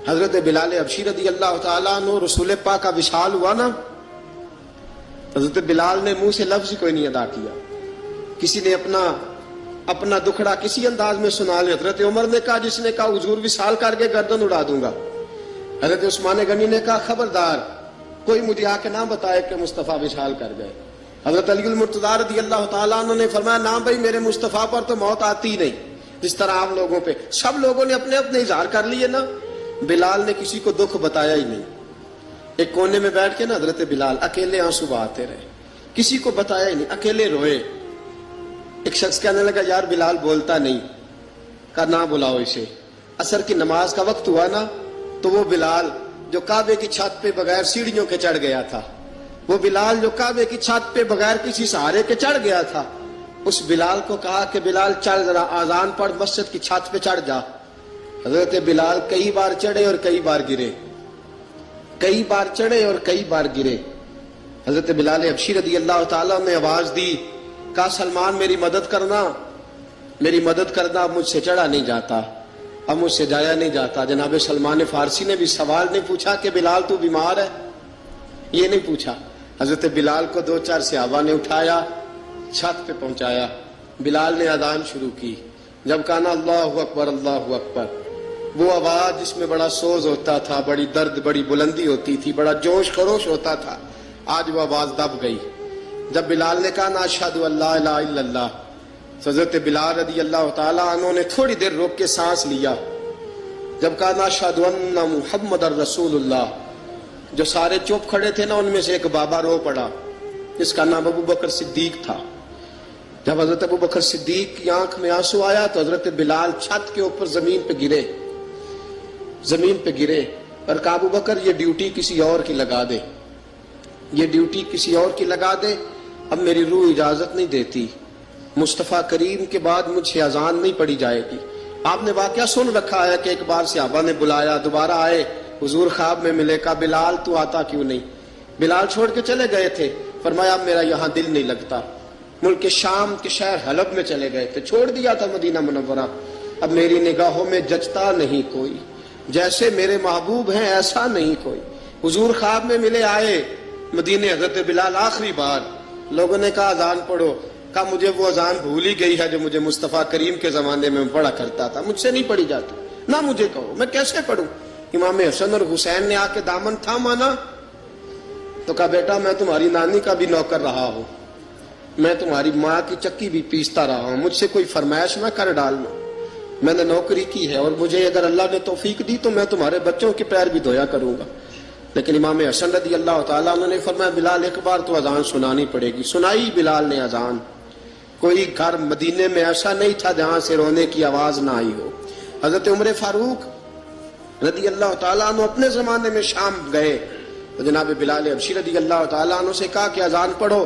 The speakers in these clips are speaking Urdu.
حضرت بلال حبشی رضی اللہ تعالیٰ عنہ رسول پاک کا وصال ہوا نا، حضرت بلال نے منہ سے لفظ کوئی نہیں ادا کیا. کسی نے اپنا دکھڑا کسی انداز میں سنا لیا. حضرت عمر نے کہا، جس نے کہا حضور وصال کر کے گردن اڑا دوں گا. حضرت عثمان غنی نے کہا خبردار کوئی مجھے آ کے نہ بتائے کہ مصطفیٰ وصال کر گئے. حضرت علی المرتضیٰ رضی اللہ تعالیٰ عنہ نے فرمایا، نہ بھائی میرے مصطفیٰ پر تو موت آتی نہیں جس طرح عام لوگوں پہ. سب لوگوں نے اپنے اپنے اظہار کر لیے نا، بلال نے کسی کو دکھ بتایا ہی نہیں. ایک کونے میں بیٹھ کے نا حضرت بلال اکیلے آنسو بہاتے رہے، کسی کو بتایا ہی نہیں، اکیلے روئے. ایک شخص کہنے لگا یار بلال بولتا نہیں. کہا نہ بلاؤ اسے. عصر کی نماز کا وقت ہوا نا تو وہ بلال جو کعبے کی چھت پہ بغیر سیڑھیوں کے چڑھ گیا تھا، وہ بلال جو کعبے کی چھت پہ بغیر کسی سہارے کے چڑھ گیا تھا، اس بلال کو کہا کہ بلال چل ذرا آذان پڑھ مسجد کی چھت پہ چڑھ جا. حضرت بلال کئی بار چڑھے اور کئی بار گرے، کئی بار چڑھے اور کئی بار گرے. حضرت بلال حبشی رضی اللہ تعالیٰ نے آواز دی، کہا سلمان میری مدد کرنا، میری مدد کرنا. اب مجھ سے چڑھا نہیں جاتا، اب مجھ سے جایا نہیں جاتا. جناب سلمان فارسی نے بھی سوال نہیں پوچھا کہ بلال تو بیمار ہے، یہ نہیں پوچھا. حضرت بلال کو 2-4 صحابہ نے اٹھایا، چھت پہ پہنچایا. بلال نے اذان شروع کی. جب کہا نا اللہ اکبر اللہ اکبر، وہ آواز جس میں بڑا سوز ہوتا تھا، بڑی درد، بڑی بلندی ہوتی تھی، بڑا جوش خروش ہوتا تھا، آج وہ آواز دب گئی. جب بلال نے کہا نا اشہد ان لا الہ الا اللہ، حضرت بلال رضی اللہ تعالیٰ عنہ نے تھوڑی دیر روک کے سانس لیا. جب کہا نا اشہد ان محمد رسول اللہ، جو سارے چپ کھڑے تھے نا ان میں سے ایک بابا رو پڑا جس کا نام ابو بکر صدیق تھا. جب حضرت ابو بکر صدیق کی آنکھ میں آنسو آیا تو حضرت بلال چھت کے اوپر زمین پہ گرے، زمین پہ گرے اور کہا ابو بکر یہ ڈیوٹی کسی اور کی لگا دے، یہ ڈیوٹی کسی اور کی لگا دے، اب میری روح اجازت نہیں دیتی، مصطفیٰ کریم کے بعد مجھ سے اذان نہیں پڑھی جائے گی. آپ نے واقعہ سن رکھا ہے کہ ایک بار صحابہ نے بلایا، دوبارہ آئے، حضور خواب میں ملے. کہا بلال تو آتا کیوں نہیں؟ بلال چھوڑ کے چلے گئے تھے. فرمایا میرا یہاں دل نہیں لگتا. ملک شام کے شہر حلب میں چلے گئے تھے، چھوڑ دیا تھا مدینہ منورہ. اب میری نگاہوں میں جچتا نہیں کوئی، جیسے میرے محبوب ہیں ایسا نہیں کوئی. حضور خواب میں ملے، آئے مدینے. حضرت بلال آخری بار، لوگوں نے کہا اذان پڑھو. کہا مجھے وہ اذان بھول ہی گئی ہے جو مجھے مصطفیٰ کریم کے زمانے میں پڑھا کرتا تھا، مجھ سے نہیں پڑھی جاتی. نہ مجھے کہو، میں کیسے پڑھوں؟ امام حسن اور حسین نے آ کے دامن تھاما نا تو کہا بیٹا میں تمہاری نانی کا بھی نوکر رہا ہوں، میں تمہاری ماں کی چکی بھی پیستا رہا ہوں، مجھ سے کوئی فرمائش نہ کر ڈالنا، میں نے نوکری کی ہے اور مجھے اگر اللہ نے توفیق دی تو میں تمہارے بچوں کے پیر بھی دھویا کروں گا. لیکن امام حسن رضی اللہ تعالیٰ عنہ نے فرمایا بلال ایک بار تو اذان سنانی پڑے گی. سنائی بلال نے اذان. کوئی گھر مدینے میں ایسا نہیں تھا جہاں سے رونے کی آواز نہ آئی ہو. حضرت عمر فاروق رضی اللہ تعالیٰ عنہ اپنے زمانے میں شام گئے تو جناب بلال حبشی رضی اللہ تعالیٰ عنہ سے کہا کہ اذان پڑھو.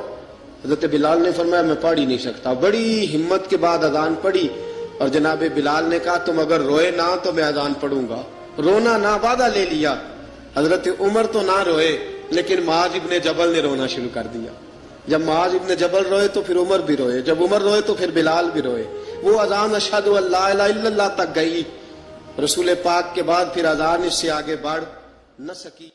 حضرت بلال نے فرمایا میں پڑھ ہی نہیں سکتا. بڑی ہمت کے بعد اذان پڑھی اور جناب بلال نے کہا تم اگر روئے نہ تو میں اذان پڑھوں گا. رونا نہ، وعدہ لے لیا. حضرت عمر تو نہ روئے لیکن معاذ ابن جبل نے رونا شروع کر دیا. جب معاذ ابن جبل روئے تو پھر عمر بھی روئے، جب عمر روئے تو پھر بلال بھی روئے. وہ اذان اشہد ان لا الہ الا اللہ تک گئی. رسول پاک کے بعد پھر اذان اس سے آگے بڑھ نہ سکی.